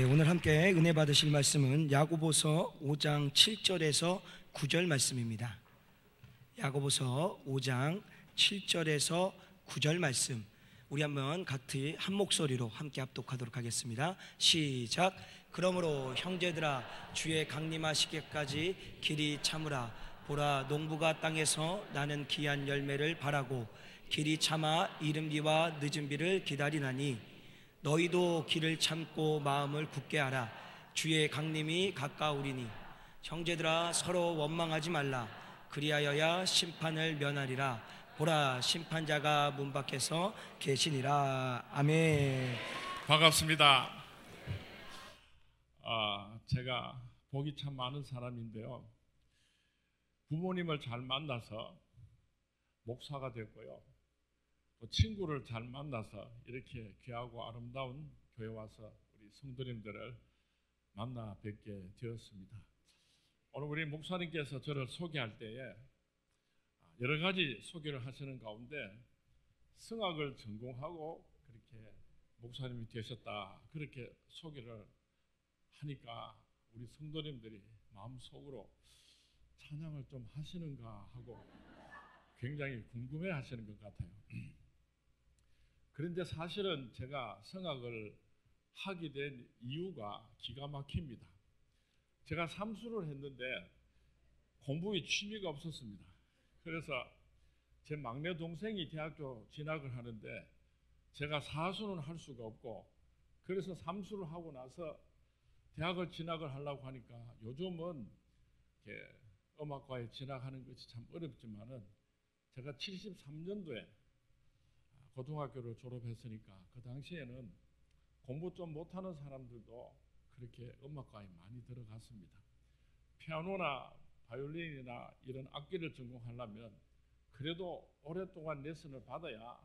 오늘 함께 은혜 받으실 말씀은 야고보서 5장 7절에서 9절 말씀입니다. 야고보서 5장 7절에서 9절 말씀, 우리 한번 같이 한 목소리로 함께 합독하도록 하겠습니다. 시작. 그러므로 형제들아, 주의 강림하시기까지 길이 참으라. 보라, 농부가 땅에서 나는 귀한 열매를 바라고 길이 참아 이른 비와 늦은 비를 기다리나니, 너희도 길을 참고 마음을 굳게 하라. 주의 강림이 가까우리니. 형제들아, 서로 원망하지 말라. 그리하여야 심판을 면하리라. 보라, 심판자가 문 밖에서 계시니라. 아멘. 반갑습니다. 제가 복이 참 많은 사람인데요, 부모님을 잘 만나서 목사가 됐고요, 또 친구를 잘 만나서 이렇게 귀하고 아름다운 교회 와서 우리 성도님들을 만나 뵙게 되었습니다. 오늘 우리 목사님께서 저를 소개할 때에 여러 가지 소개를 하시는 가운데 성악을 전공하고 그렇게 목사님이 되셨다, 그렇게 소개를 하니까 우리 성도님들이 마음속으로 찬양을 좀 하시는가 하고 굉장히 궁금해 하시는 것 같아요. 그런데 사실은 제가 성악을 하게 된 이유가 기가 막힙니다. 제가 삼수를 했는데 공부에 취미가 없었습니다. 그래서 제 막내 동생이 대학교 진학을 하는데 제가 사수는 할 수가 없고, 그래서 삼수를 하고 나서 대학을 진학을 하려고 하니까 요즘은 음악과에 진학하는 것이 참 어렵지만은, 제가 73년도에 고등학교를 졸업했으니까 그 당시에는 공부 좀 못하는 사람들도 그렇게 음악과에 많이 들어갔습니다. 피아노나 바이올린이나 이런 악기를 전공하려면 그래도 오랫동안 레슨을 받아야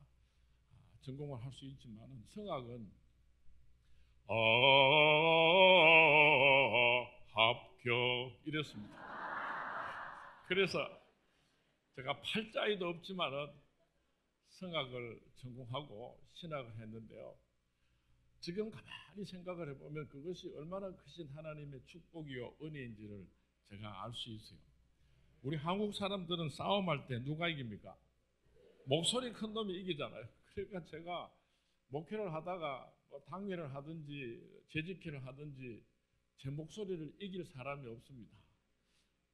전공을 할 수 있지만, 성악은 합격 이랬습니다. 그래서 제가 팔자에도 없지만은 성악을 전공하고 신학을 했는데요, 지금 가만히 생각을 해보면 그것이 얼마나 크신 하나님의 축복이요 은혜인지를 제가 알 수 있어요. 우리 한국 사람들은 싸움할 때 누가 이깁니까? 목소리 큰 놈이 이기잖아요. 그러니까 제가 목회를 하다가 당회를 하든지 재직회를 하든지 제 목소리를 이길 사람이 없습니다.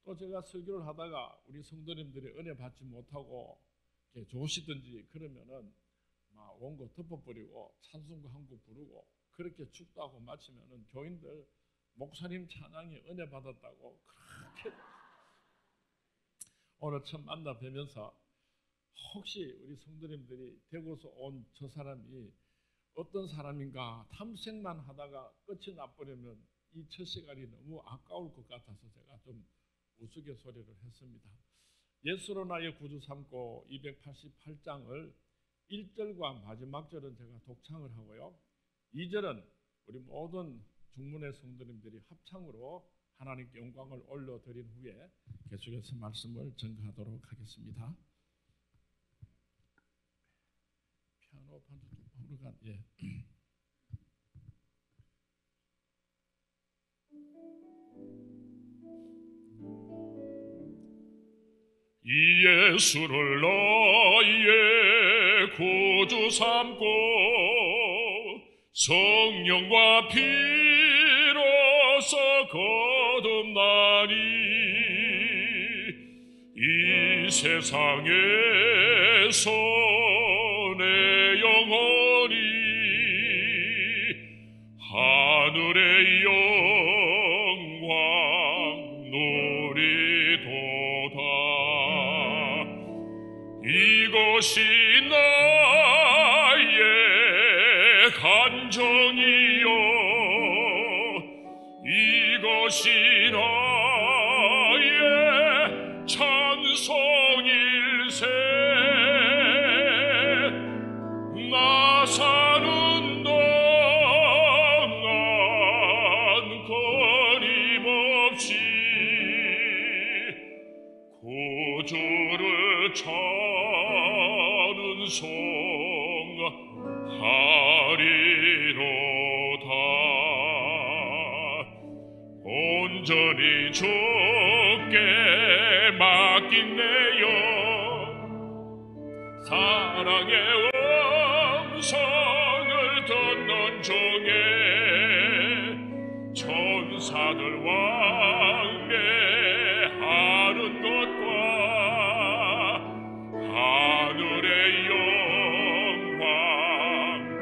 또 제가 설교를 하다가 우리 성도님들이 은혜 받지 못하고 좋으시든지 그러면은 막 원고 덮어버리고 찬송가 한 곡 부르고 그렇게 축도하고 마치면은 교인들 목사님 찬양에 은혜 받았다고 그렇게. 오늘 처음 만나 뵈면서 혹시 우리 성도님들이 대구에서 온 저 사람이 어떤 사람인가 탐색만 하다가 끝이 나버리면 이 첫 시간이 너무 아까울 것 같아서 제가 좀 우스갯소리를 했습니다. 예수로 나의 구주 삼고 288장을 1절과 마지막 절은 제가 독창을 하고요, 2절은 우리 모든 중문의 성도님들이 합창으로 하나님께 영광을 올려드린 후에 계속해서 말씀을 전가하도록 하겠습니다. 피아노 반주 좀 오르간. 이 예수를 너희의 구주 삼고 성령과 피로서 거듭나니, 이 세상에서 내 영혼이 하늘의 영광 누리도다. 이것이 나의 간정이요, 이것이 나의 찬송일세. 나 사는 동안 끊임없이 구주를 찬송하리로다. 온전히 주께 맡긴네요. 사랑의 음성을 듣는 중에 천사들 왕래하는 것과 하늘의 영광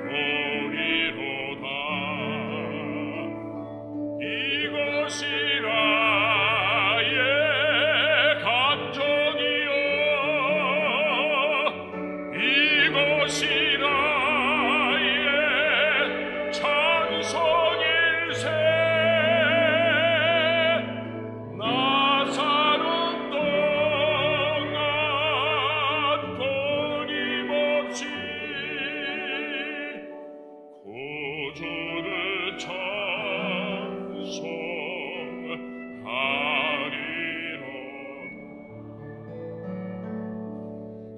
보리로다. 이것이라 의 감정이여, 이것이라 의 찬송일세. 나 사는 동안 끊임없이 구주를 찬송하리라.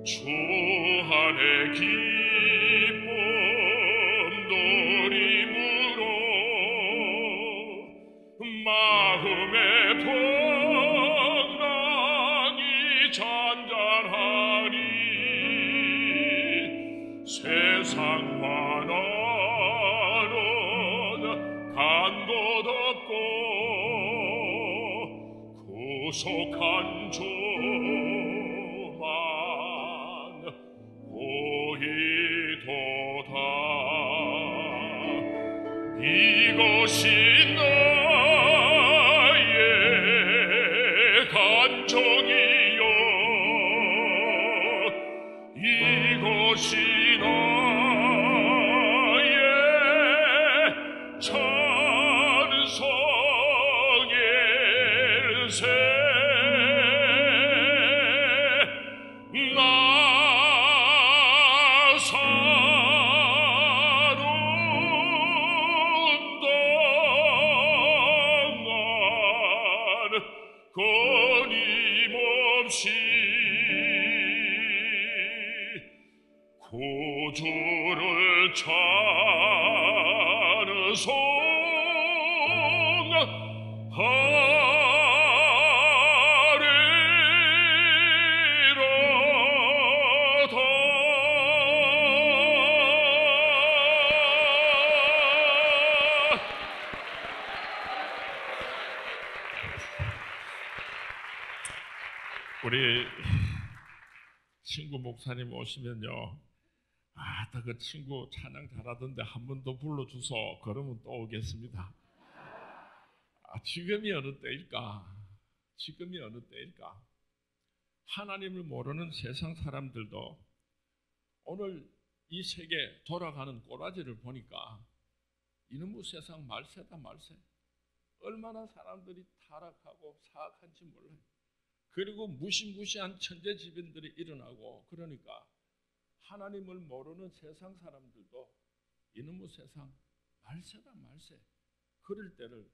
주 안에 기쁨 누림으로 마음의 풍랑이 잔잔하리. 세상 환난은 간 곳 없고 구속한 주만 보이도다. 이것이 나의 간청이요, 이것이 나의 찬송일세. 나 사는 동안 끊임없이 구주를 우리 친구 목사님 오시면요, 그 친구 찬양 잘하던데 한 번 더 불러주소. 그러면 또 오겠습니다. 지금이 어느 때일까? 지금이 어느 때일까? 하나님을 모르는 세상 사람들도 오늘 이 세계 돌아가는 꼬라지를 보니까 이놈의 세상 말세다 말세. 얼마나 사람들이 타락하고 사악한지 몰라요. 그리고 무시무시한 천재지변들이 일어나고, 그러니까 하나님을 모르는 세상 사람들도 이놈의 세상 말세다 말세. 그럴 때를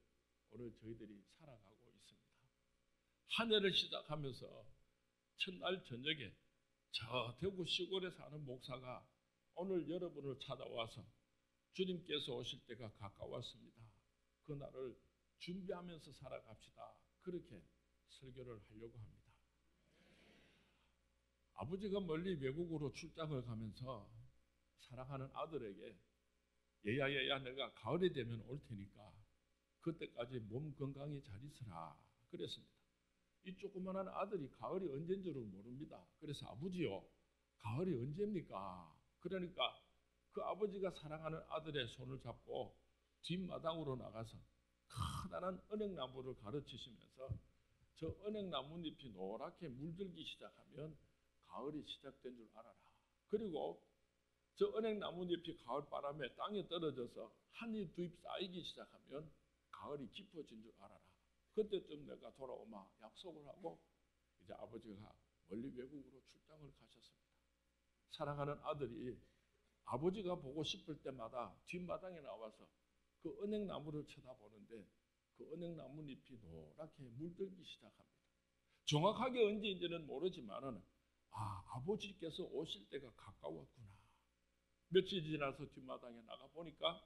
오늘 저희들이 살아가고 있습니다. 한 해를 시작하면서 첫날 저녁에 저 대구 시골에 사는 목사가 오늘 여러분을 찾아와서 주님께서 오실 때가 가까웠습니다. 그날을 준비하면서 살아갑시다. 그렇게 설교를 하려고 합니다. 아버지가 멀리 외국으로 출장을 가면서 사랑하는 아들에게 얘야 내가 가을이 되면 올 테니까 그때까지 몸 건강히 잘 있으라 그랬습니다. 이 조그만한 아들이 가을이 언제인 줄을 모릅니다. 그래서 아버지요, 가을이 언제입니까? 그러니까 그 아버지가 사랑하는 아들의 손을 잡고 뒷마당으로 나가서 커다란 은행나무를 가르치시면서 저 은행나뭇잎이 노랗게 물들기 시작하면 가을이 시작된 줄 알아라. 그리고 저 은행나뭇잎이 가을바람에 땅에 떨어져서 한 입 두 입 쌓이기 시작하면 가을이 깊어진 줄 알아라. 그때쯤 내가 돌아오마 약속을 하고 이제 아버지가 멀리 외국으로 출장을 가셨습니다. 사랑하는 아들이 아버지가 보고 싶을 때마다 뒷마당에 나와서 그 은행나무를 쳐다보는데 그 은행나뭇잎이 노랗게 물들기 시작합니다. 정확하게 언제인지는 모르지만은 아버지께서 오실 때가 가까웠구나. 며칠 지나서 뒷마당에 나가 보니까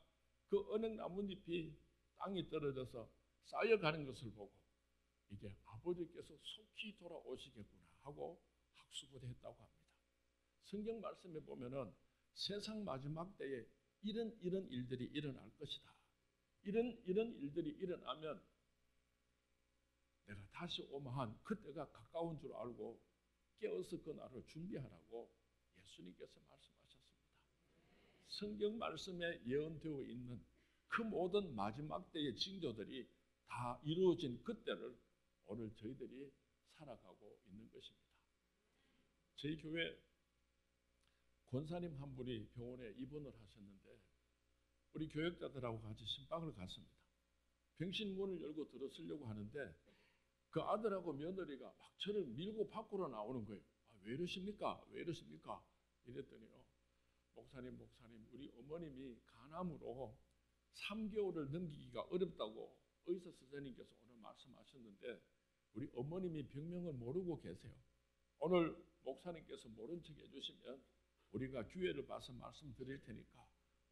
그 은행나뭇잎이 땅에 떨어져서 쌓여가는 것을 보고 이게 아버지께서 속히 돌아오시겠구나 하고 학수고대 했다고 합니다. 성경 말씀에 보면은 세상 마지막 때에 이런 일들이 일어날 것이다. 이런 일들이 일어나면 내가 다시 오마한 그때가 가까운 줄 알고 깨어서 그 날을 준비하라고 예수님께서 말씀하셨습니다. 성경 말씀에 예언되어 있는 그 모든 마지막 때의 징조들이 다 이루어진 그때를 오늘 저희들이 살아가고 있는 것입니다. 저희 교회 권사님 한 분이 병원에 입원을 하셨는데 우리 교역자들하고 같이 신방을 갔습니다. 병실 문을 열고 들어서려고 하는데 그 아들하고 며느리가 막 저를 밀고 밖으로 나오는 거예요. 왜 이러십니까? 왜 이러십니까? 이랬더니요. 목사님, 우리 어머님이 간암으로 3개월을 넘기기가 어렵다고 의사 선생님께서 오늘 말씀하셨는데 우리 어머님이 병명을 모르고 계세요. 오늘 목사님께서 모른 척 해주시면 우리가 기회를 봐서 말씀드릴 테니까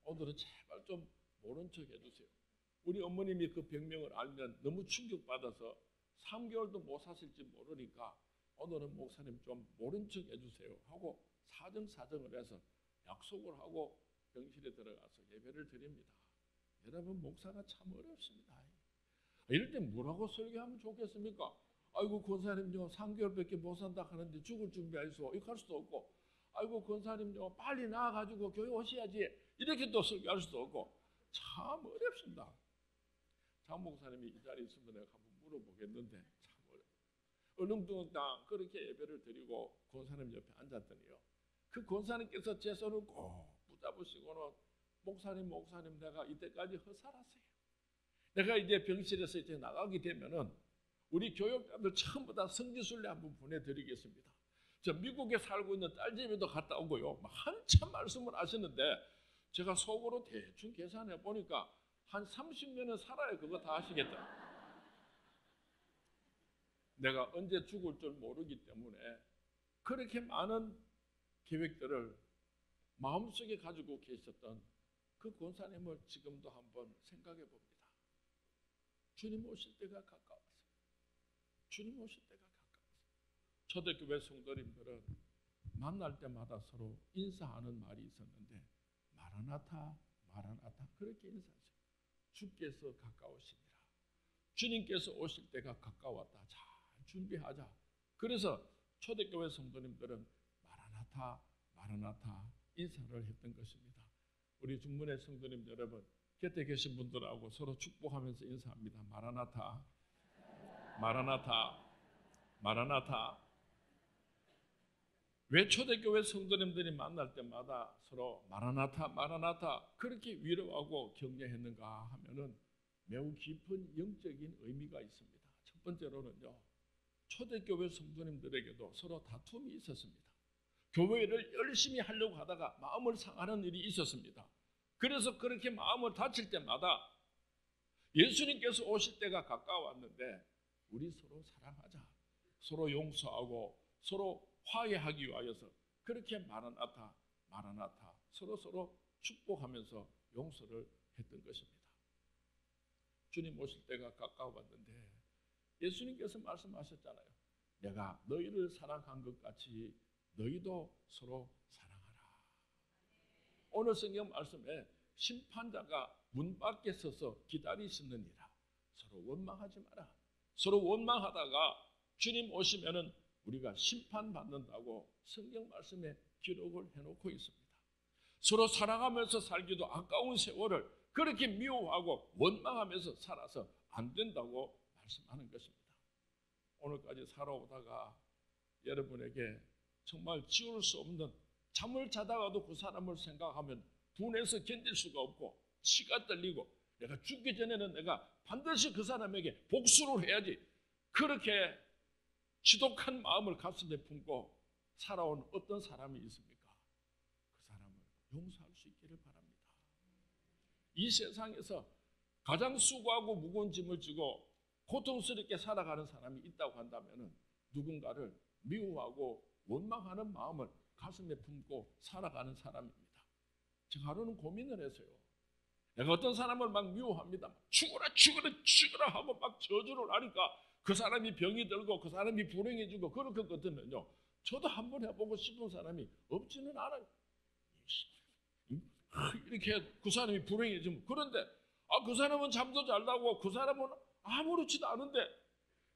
오늘은 제발 좀 모른 척 해주세요. 우리 어머님이 그 병명을 알면 너무 충격받아서 3개월도 못 사실지 모르니까 오늘은 목사님 좀 모른 척 해주세요 하고 사정을 해서 약속을 하고 병실에 들어가서 예배를 드립니다. 여러분 목사가 참 어렵습니다. 이럴 때 뭐라고 설교하면 좋겠습니까? 아이고 권사님요 3개월밖에 못 산다 하는데 죽을 준비하시오 이렇게 할 수도 없고 아이고 권사님요 빨리 나와가지고 교회 오셔야지 이렇게 또 설교할 수도 없고 참 어렵습니다. 장 목사님이 이 자리에 있으면 내가 한번 물어보겠는데 참 어려워요. 얼렁뚱땅 그렇게 예배를 드리고 권사님 옆에 앉았더니요. 그 권사님께서 제 손을 꼭 붙잡으시고는 목사님 내가 이때까지 허살았어요. 내가 이제 병실에서 이제 나가게 되면은 우리 교역자들 전부 다 성지순례 한번 보내드리겠습니다. 저 미국에 살고 있는 딸집에도 갔다 오고요. 한참 말씀을 하시는데 제가 속으로 대충 계산해 보니까 한 30년은 살아야 그거 다 하시겠다. 내가 언제 죽을 줄 모르기 때문에 그렇게 많은 계획들을 마음속에 가지고 계셨던 그 권사님을 지금도 한번 생각해 봅니다. 주님 오실 때가 가까웠어요. 주님 오실 때가 가까웠어요. 초대교회 성도님들은 만날 때마다 서로 인사하는 말이 있었는데 마라나타 그렇게 인사하세요. 주께서 가까우시니라. 주님께서 오실 때가 가까웠다. 잘 준비하자. 그래서 초대교회 성도님들은 마라나타 인사를 했던 것입니다. 우리 중문의 성도님 여러분 곁에 계신 분들하고 서로 축복하면서 인사합니다. 마라나타. 왜 초대교회 성도님들이 만날 때마다 서로 마라나타 그렇게 위로하고 격려했는가 하면은 매우 깊은 영적인 의미가 있습니다. 첫 번째로는요. 초대교회 성도님들에게도 서로 다툼이 있었습니다. 교회를 열심히 하려고 하다가 마음을 상하는 일이 있었습니다. 그래서 그렇게 마음을 다칠 때마다 예수님께서 오실 때가 가까웠는데 우리 서로 사랑하자. 서로 용서하고 서로 화해하기 위하여서 그렇게 마라나타 서로 축복하면서 용서를 했던 것입니다. 주님 오실 때가 가까웠는데 예수님께서 말씀하셨잖아요. 내가 너희를 사랑한 것 같이 너희도 서로 사랑하라. 오늘 성경 말씀에 심판자가 문 밖에 서서 기다리시느니라. 서로 원망하지 마라. 서로 원망하다가 주님 오시면은 우리가 심판받는다고 성경 말씀에 기록을 해놓고 있습니다. 서로 사랑하면서 살기도 아까운 세월을 그렇게 미워하고 원망하면서 살아서 안 된다고 말씀하는 것입니다. 오늘까지 살아오다가 여러분에게 정말 지울 수 없는 잠을 자다가도 그 사람을 생각하면 분해서 견딜 수가 없고 치가 떨리고 내가 죽기 전에는 내가 반드시 그 사람에게 복수를 해야지 그렇게 지독한 마음을 가슴에 품고 살아온 어떤 사람이 있습니까? 그 사람을 용서할 수 있기를 바랍니다. 이 세상에서 가장 수고하고 무거운 짐을 지고 고통스럽게 살아가는 사람이 있다고 한다면 누군가를 미워하고 원망하는 마음을 가슴에 품고 살아가는 사람입니다. 제가 하루는 고민을 했어요. 내가 어떤 사람을 막 미워합니다. 죽어라 죽어라 죽어라 하고 막 저주를 하니까 그 사람이 병이 들고 그 사람이 불행해지고 그럴 것 같으면요, 저도 한번 해보고 싶은 사람이 없지는 않아요. 이렇게 그 사람이 불행해지면. 그런데 그 사람은 잠도 잘 자고 그 사람은 아무렇지도 않은데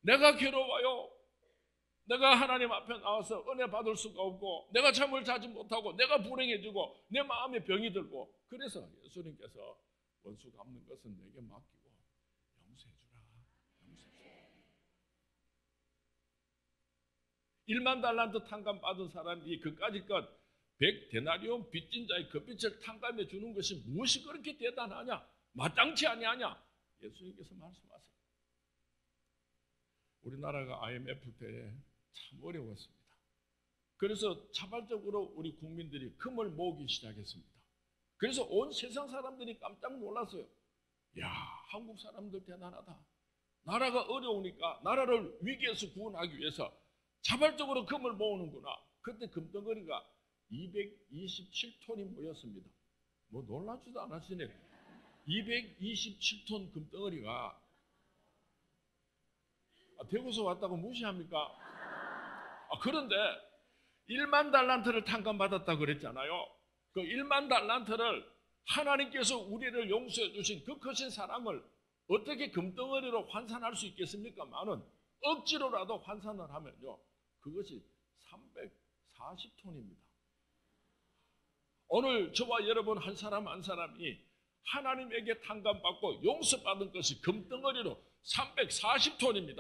내가 괴로워요. 내가 하나님 앞에 나와서 은혜 받을 수가 없고 내가 잠을 자지 못하고 내가 불행해지고 내 마음에 병이 들고. 그래서 예수님께서 원수 갚는 것은 내게 맡기고 용서해주라. 용서해주라. 1만 달란트 탕감 받은 사람이 그까지 것 100데나리온 빚진 자의 그 빚을 탕감해 주는 것이 무엇이 그렇게 대단하냐, 마땅치 아니하냐, 예수님께서 말씀하세요. 우리나라가 IMF 때에 참 어려웠습니다. 그래서 자발적으로 우리 국민들이 금을 모으기 시작했습니다. 그래서 온 세상 사람들이 깜짝 놀랐어요. 야, 한국 사람들 대단하다. 나라가 어려우니까 나라를 위기에서 구원하기 위해서 자발적으로 금을 모으는구나. 그때 금덩어리가 227톤이 모였습니다. 뭐 놀라지도 않으시네. 227톤 금덩어리가 대구에서 왔다고 무시합니까? 그런데 1만 달란트를 탕감받았다고 그랬잖아요. 그 1만 달란트를 하나님께서 우리를 용서해 주신 그 크신 사랑을 어떻게 금덩어리로 환산할 수 있겠습니까만은 억지로라도 환산을 하면요, 그것이 340톤입니다. 오늘 저와 여러분 한 사람 한 사람이 하나님에게 탕감받고 용서받은 것이 금덩어리로 340톤입니다.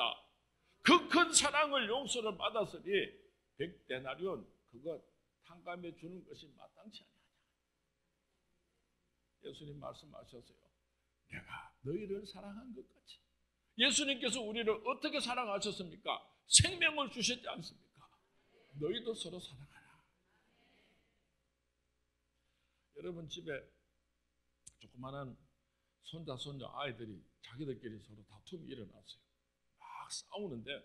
그 큰 사랑을 용서를 받았으니 100데나리온 그것 탕감해 주는 것이 마땅치 아니하냐. 예수님 말씀하셨어요. 내가 너희를 사랑한 것 같이. 예수님께서 우리를 어떻게 사랑하셨습니까? 생명을 주셨지 않습니까? 너희도 서로 사랑하라. 여러분 집에 조그마한 손자 손녀 아이들이 자기들끼리 서로 다툼이 일어났어요. 막 싸우는데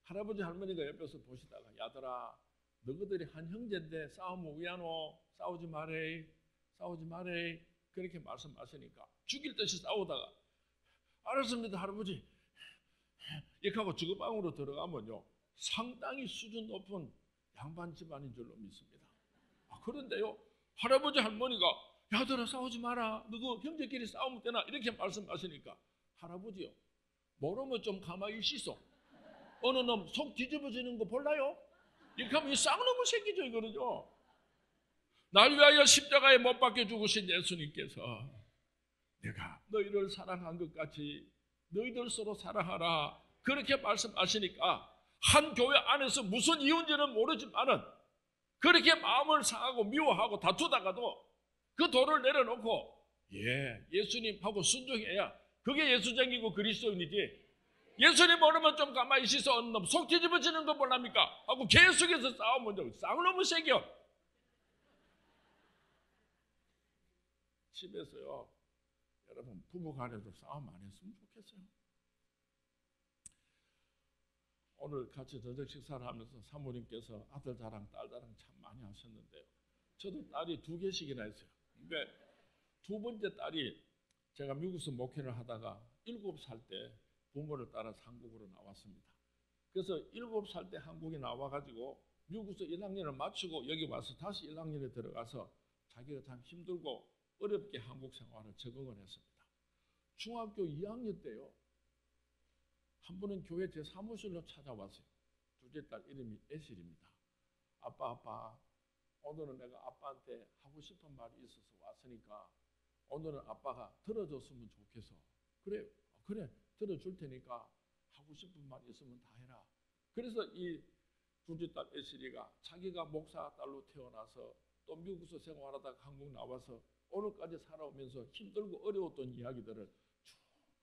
할아버지 할머니가 옆에서 보시다가, 야들아 너희들이 한 형제인데 싸우면 왜 안 오? 싸우지 말해. 싸우지 말해. 그렇게 말씀하시니까 죽일 듯이 싸우다가, 알았습니다 할아버지 이렇게 하고 주거방으로 들어가면요, 상당히 수준 높은 양반 집안인 줄로 믿습니다. 그런데요, 할아버지 할머니가 야들아 싸우지 마라. 너그 형제끼리 싸우면 되나? 이렇게 말씀하시니까 할아버지요, 모르면 좀 가만히 있어. 어느 놈 속 뒤집어지는 거 몰라요? 이렇게 하면 이 쌍놈의 새끼죠 이거는요. 날 위하여 십자가에 못 박혀 죽으신 예수님께서 내가 너희를 사랑한 것 같이 너희들 서로 사랑하라. 그렇게 말씀하시니까 한 교회 안에서 무슨 이유인지는 모르지만은 그렇게 마음을 상하고 미워하고 다투다가도 그 돌을 내려놓고 예수님하고 순종해야 그게 예수쟁이고 그리스도인이지. 예수님 모르면 좀 가만히 있어. 어느 놈 속 뒤집어지는 거 몰랍니까? 하고 계속해서 싸우면 쌍놈의 새끼요. 집에서요, 여러분 부부간에도 싸움 안 했으면 좋겠어요. 오늘 같이 저녁 식사를 하면서 사모님께서 아들 자랑 딸 자랑 참 많이 하셨는데요, 저도 딸이 2개씩이나 했어요. 근데 두 번째 딸이 제가 미국에서 목회를 하다가 7살 때 부모를 따라서 한국으로 나왔습니다. 그래서 7살 때 한국에 나와가지고 미국에서 1학년을 마치고 여기 와서 다시 1학년에 들어가서 자기가 참 힘들고 어렵게 한국 생활을 적응을 했습니다. 중학교 2학년 때요, 한 분은 교회 제 사무실로 찾아왔어요. 둘째 딸 이름이 에실입니다. 아빠 오늘은 내가 아빠한테 하고 싶은 말이 있어서 왔으니까 오늘은 아빠가 들어줬으면 좋겠어. 그래 들어줄 테니까 하고 싶은 말 있으면 다 해라. 그래서 이 둘째 딸 에실이가 자기가 목사 딸로 태어나서 또 미국에서 생활하다가 한국 나와서 오늘까지 살아오면서 힘들고 어려웠던 이야기들을 쭉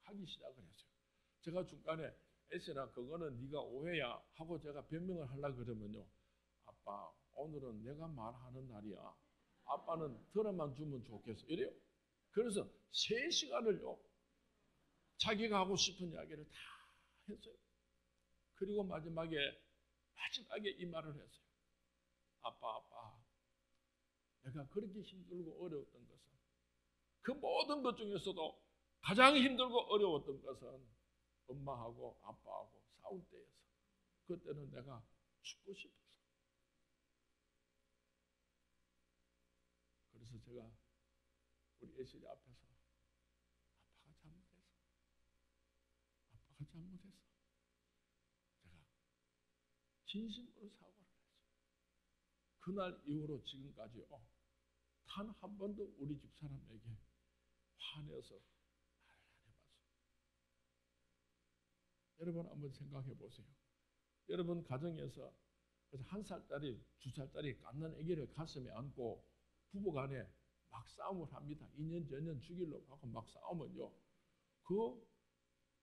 하기 시작을 했어요. 제가 중간에 에실아 그거는 네가 오해야 하고 제가 변명을 하려고 그러면요, 아빠 오늘은 내가 말하는 날이야. 아빠는 들어만 주면 좋겠어. 이래요. 그래서 3시간을요 자기가 하고 싶은 이야기를 다 했어요. 그리고 마지막에 이 말을 했어요. 아빠 내가 그렇게 힘들고 어려웠던 것은 그 모든 것 중에서도 가장 힘들고 어려웠던 것은 엄마하고 아빠하고 싸울 때였어. 그때는 내가 죽고 싶었어. 그래서 제가 우리 애실이 앞에서 아빠가 잘못했어. 제가 진심으로 사과를 했어요. 그날 이후로 지금까지요, 단 한 번도 우리 집 사람에게 화내서 말을 안 해봤어요. 여러분 한번 생각해 보세요. 여러분 가정에서 1살짜리, 2살짜리 갓난 아기를 가슴에 안고 부부간에 막 싸움을 합니다. 2년 전년 죽이려고 하고 막 싸우면요, 그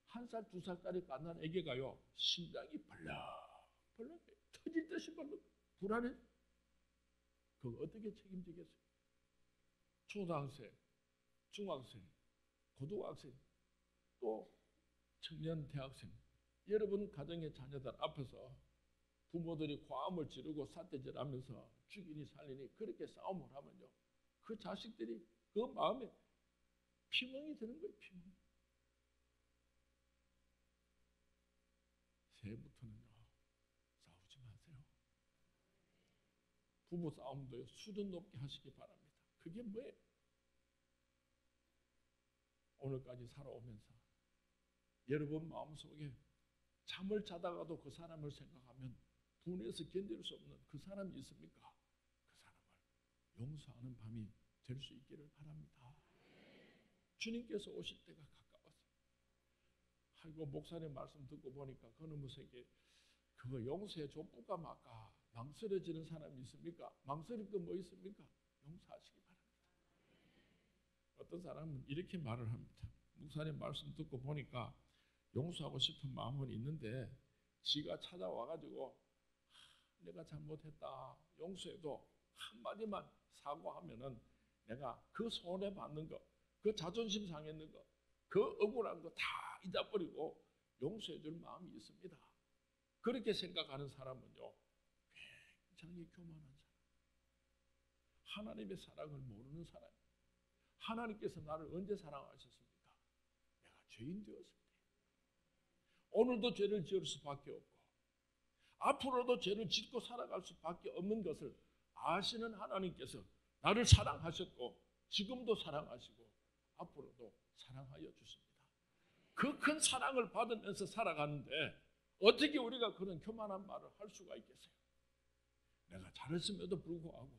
1살, 2살짜리 갓난 아기가요, 심장이 벌렁벌렁 터질 듯이 벌렁 불안해. 그거 어떻게 책임지겠어요? 초등학생, 중학생, 고등학생, 또 청년 대학생, 여러분 가정의 자녀들 앞에서 부모들이 고함을 지르고 삿대질하면서 죽이니 살리니 그렇게 싸움을 하면요, 그 자식들이 그 마음에 피멍이 드는 거예요. 피멍. 새해부터는요, 싸우지 마세요. 부부 싸움도요, 수준 높게 하시기 바랍니다. 그게 뭐예요? 오늘까지 살아오면서 여러분 마음속에 잠을 자다가도 그 사람을 생각하면 분해서 견딜 수 없는 그 사람이 있습니까? 그 사람을 용서하는 밤이 될 수 있기를 바랍니다. 주님께서 오실 때가 가까웠어요. 아이고, 목사님 말씀 듣고 보니까 그놈의 세계 그거 용서해 줬을까 말까 망설여지는 사람이 있습니까? 망설일 거 뭐 있습니까? 용서하시기 바랍니다. 어떤 사람은 이렇게 말을 합니다. 목사님 말씀 듣고 보니까 용서하고 싶은 마음은 있는데 지가 찾아와가지고 내가 잘못했다 용서해도 한마디만 사과하면은 내가 그 손해받는 거, 그 자존심 상했는 거, 그 억울한 거 다 잊어버리고 용서해줄 마음이 있습니다. 그렇게 생각하는 사람은요, 굉장히 교만한 사람, 하나님의 사랑을 모르는 사람. 하나님께서 나를 언제 사랑하셨습니까? 내가 죄인 되었을 때. 오늘도 죄를 지을 수밖에 없고 앞으로도 죄를 짓고 살아갈 수밖에 없는 것을 아시는 하나님께서 나를 사랑하셨고 지금도 사랑하시고 앞으로도 사랑하여 주십니다. 그 큰 사랑을 받으면서 살아가는데 어떻게 우리가 그런 교만한 말을 할 수가 있겠어요? 내가 잘했음에도 불구하고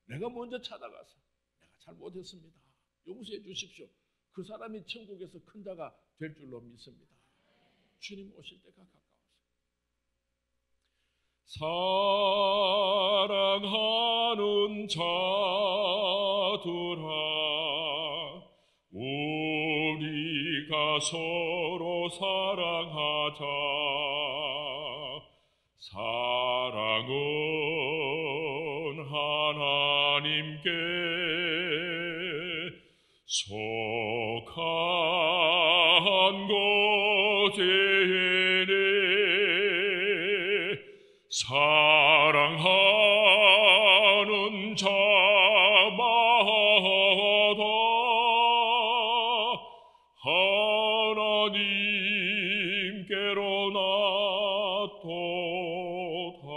내가 먼저 찾아가서 내가 잘못했습니다. 용서해 주십시오. 그 사람이 천국에서 큰 자가 될 줄로 믿습니다. 주님 오실 때가 가까웠어요. 사랑하는 자들아, 우리가 서로 사랑하자. 사랑은 하나님께 속한 것이니 사랑하는 자마다 하나님께로 나도다.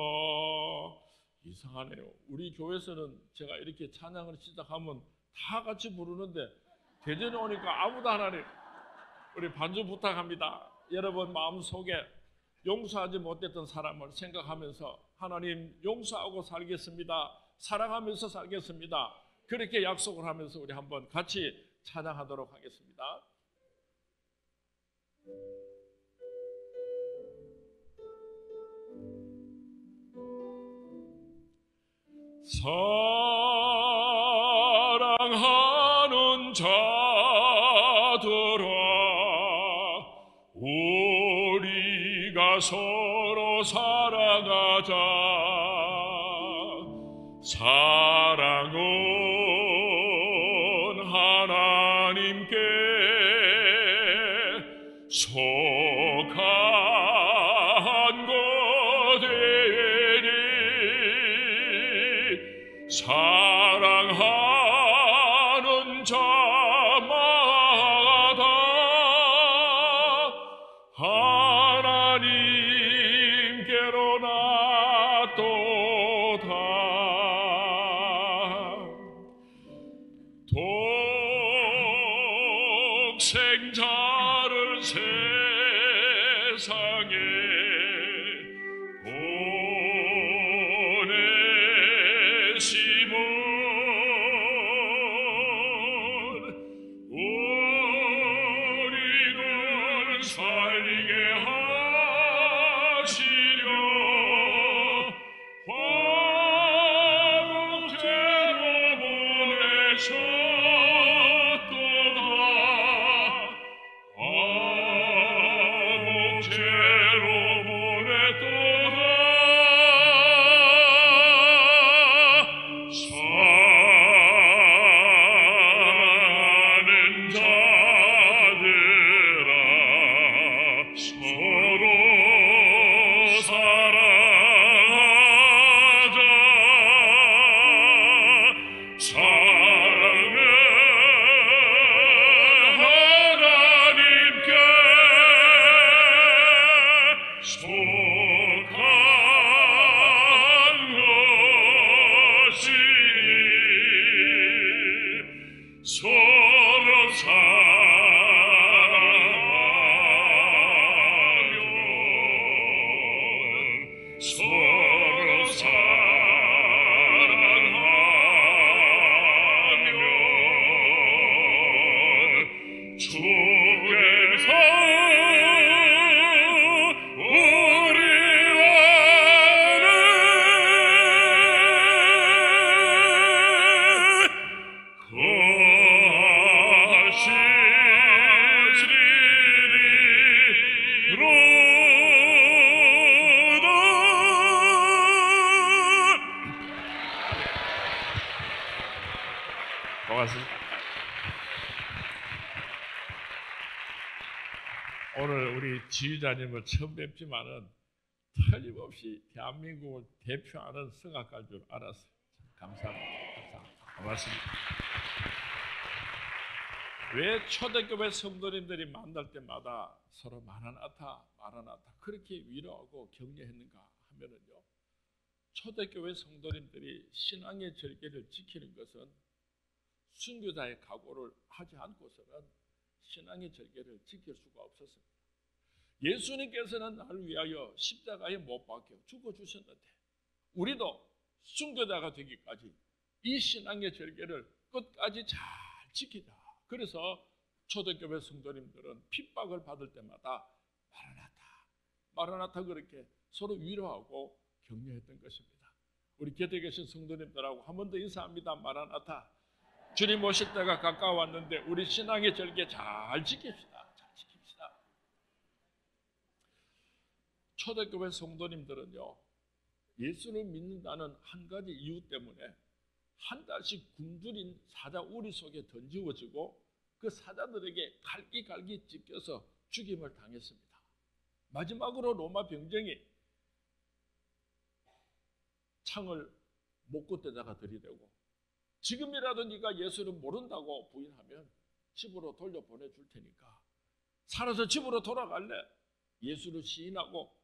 이상하네요. 우리 교회에서는 제가 이렇게 찬양을 시작하면 다 같이 부르는데 대전에 오니까 아무도 안 하네요. 우리 반주 부탁합니다. 여러분 마음속에 용서하지 못했던 사람을 생각하면서 하나님 용서하고 살겠습니다. 사랑하면서 살겠습니다. 그렇게 약속을 하면서 우리 한번 같이 찬양하도록 하겠습니다. 사랑하는 자들아, 우리가 서로 사랑하자. 사랑은 하나님께 속한 것이니 사랑하는 자마다 하나님께로 나도다. 독생자를 세상에 보내심은 우리를 살리게 하시려 화목제로 보내셨도다. 화목제로 보냈도다. 사랑하는 자들아, 서로 사랑하자. 사랑은 하나님께 속한 것이니 서로 사랑하면 서로 사랑하면 주께서 우리 안에 고맙습니다. 오늘 우리 지휘자님을 처음 뵙지만은 틀림없이 대한민국을 대표하는 성악가인 줄 알았어요. 감사합니다. 고맙습니다. 왜 초대교회 성도님들이 만날 때마다 서로 마라나타 그렇게 위로하고 격려했는가 하면은요, 초대교회 성도님들이 신앙의 절개를 지키는 것은 순교자의 각오를 하지 않고서는 신앙의 절개를 지킬 수가 없었습니다. 예수님께서는 나를 위하여 십자가에 못 박혀 죽어주셨는데 우리도 순교자가 되기까지 이 신앙의 절개를 끝까지 잘 지키자. 그래서 초대교회 성도님들은 핍박을 받을 때마다 마라나타 그렇게 서로 위로하고 격려했던 것입니다. 우리 곁에 계신 성도님들하고 한 번 더 인사합니다. 마라나타. 주님 오실 때가 가까웠는데 우리 신앙의 절개 잘 지킵시다. 잘 지킵시다. 초대교회 성도님들은요, 예수를 믿는다는 한 가지 이유 때문에 한 달씩 굶주린 사자 우리 속에 던지워지고 그 사자들에게 갈기갈기 찢겨서 죽임을 당했습니다. 마지막으로 로마 병정이 창을 목구대다가 들이대고 지금이라도 네가 예수를 모른다고 부인하면 집으로 돌려보내줄 테니까 살아서 집으로 돌아갈래? 예수를 시인하고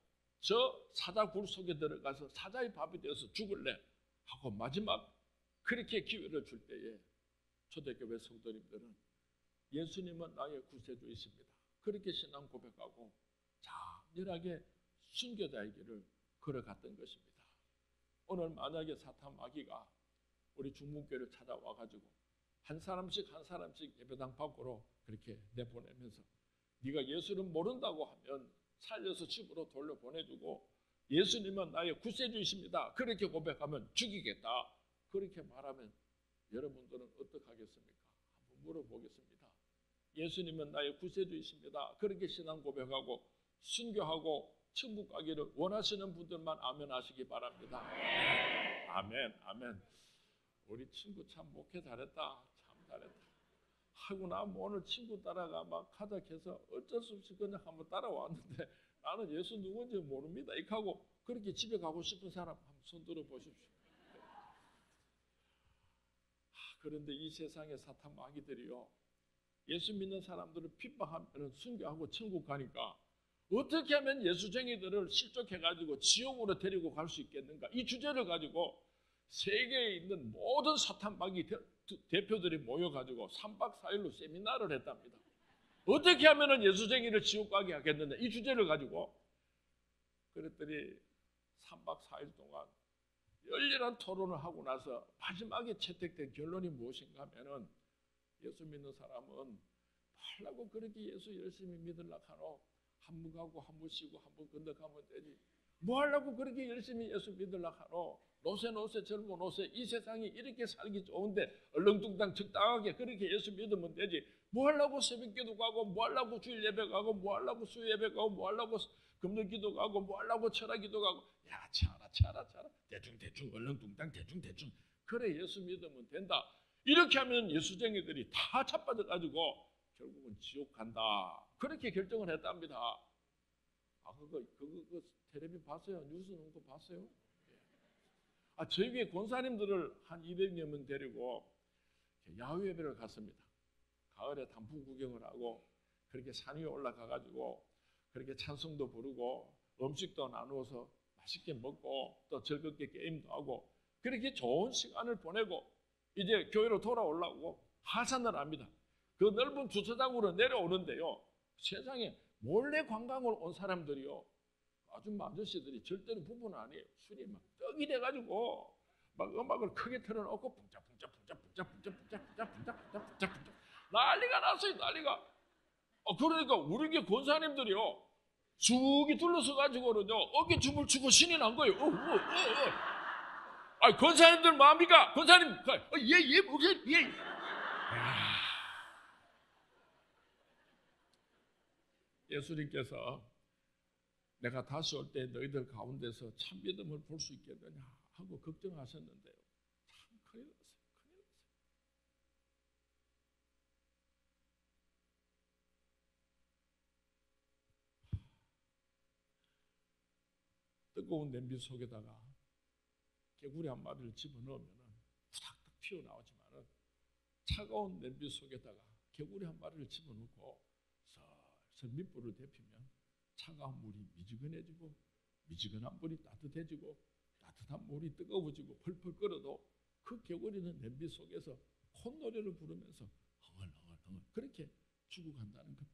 저 사자 굴 속에 들어가서 사자의 밥이 되어서 죽을래? 하고 마지막 그렇게 기회를 줄 때에 초대교회 성도님들은 예수님은 나의 구세주이십니다. 그렇게 신앙 고백하고 장렬하게 순교자의 길을 걸어갔던 것입니다. 오늘 만약에 사탄 마귀가 우리 중문교회를 찾아와가지고 한 사람씩 예배당 밖으로 그렇게 내보내면서 네가 예수를 모른다고 하면 살려서 집으로 돌려보내주고 예수님은 나의 구세주이십니다. 그렇게 고백하면 죽이겠다. 그렇게 말하면 여러분들은 어떻게 하겠습니까? 한번 물어보겠습니다. 예수님은 나의 구세주이십니다. 그렇게 신앙 고백하고 순교하고 천국 가기를 원하시는 분들만 아멘 하시기 바랍니다. 아멘, 아멘. 우리 친구 참 목회 잘했다. 참 잘했다. 하고 나면 오늘 친구 따라가 막 가자 해서 어쩔 수 없이 그냥 한번 따라왔는데 나는 예수 누군지 모릅니다. 이렇게 하고 그렇게 집에 가고 싶은 사람 한번 손 들어 보십시오. 그런데 이 세상의 사탄 마귀들이요, 예수 믿는 사람들을 핍박하면 순교하고 천국 가니까 어떻게 하면 예수쟁이들을 실족해가지고 지옥으로 데리고 갈 수 있겠는가? 이 주제를 가지고 세계에 있는 모든 사탄마귀 대표들이 모여가지고 3박 4일로 세미나를 했답니다. 어떻게 하면 예수쟁이를 지옥 가게 하겠느냐? 이 주제를 가지고. 그랬더니 3박 4일 동안 열렬한 토론을 하고 나서 마지막에 채택된 결론이 무엇인가 하면은, 예수 믿는 사람은 말라고 그렇게 예수 열심히 믿으려고 하노? 한 번 가고 한 번 쉬고 한 번 건너가면 되지. 뭐 하려고 그렇게 열심히 예수 믿으려고 하노? 노세 젊은 노세, 이 세상이 이렇게 살기 좋은데 얼렁뚱땅 적당하게 그렇게 예수 믿으면 되지. 뭐 하려고 새벽기도 가고, 뭐 하려고 주일 예배 가고, 뭐 하려고 수요 예배 가고, 뭐 하려고 금요기도 가고, 뭐 하려고 철학기도 가고. 야, 차라 대충 얼렁뚱땅 대충 그래 예수 믿으면 된다. 이렇게 하면 예수쟁이들이 다 자빠져가지고 결국은 지옥 간다. 그렇게 결정을 했답니다. 그거 텔레비 봤어요? 뉴스 나온 거 봤어요? 저희 교회 권사님들을 한 200여 명 데리고 야외 예배를 갔습니다. 가을에 단풍 구경을 하고 그렇게 산 위에 올라가가지고 그렇게 찬송도 부르고 음식도 나누어서 맛있게 먹고 또 즐겁게 게임도 하고 그렇게 좋은 시간을 보내고 이제 교회로 돌아오려고 하산을 합니다. 그 넓은 주차장으로 내려오는데요, 세상에 몰래 관광을 온 사람들이요, 아줌마 아저씨들이 절대로 부부는 아니에요. 술이 막 떡이 돼가지고 막 음악을 크게 틀어놓고 붕짝붕짝 난리가 났어요. 난리가. 그러니까 우리 교회 권사님들이요 죽이 둘러서가지고는요 어깨 춤을 추고 신이 난 거예요. 권사님들 마음이가 권사님 예. 예수님께서 내가 다시 올 때 너희들 가운데서 참 믿음을 볼 수 있겠느냐 하고 걱정하셨는데요, 참 큰일 났어요. 뜨거운 냄비 속에다가 개구리 한 마리를 집어넣으면 후닥닥 튀어나오지만 차가운 냄비 속에다가 개구리 한 마리를 집어넣고 슬슬 밑불을 데피면 차가운 물이 미지근해지고 미지근한 물이 따뜻해지고 따뜻한 물이 뜨거워지고 펄펄 끓어도 그 개구리는 냄비 속에서 콧노래를 부르면서 흥얼흥얼 그렇게 죽어간다는 겁니다.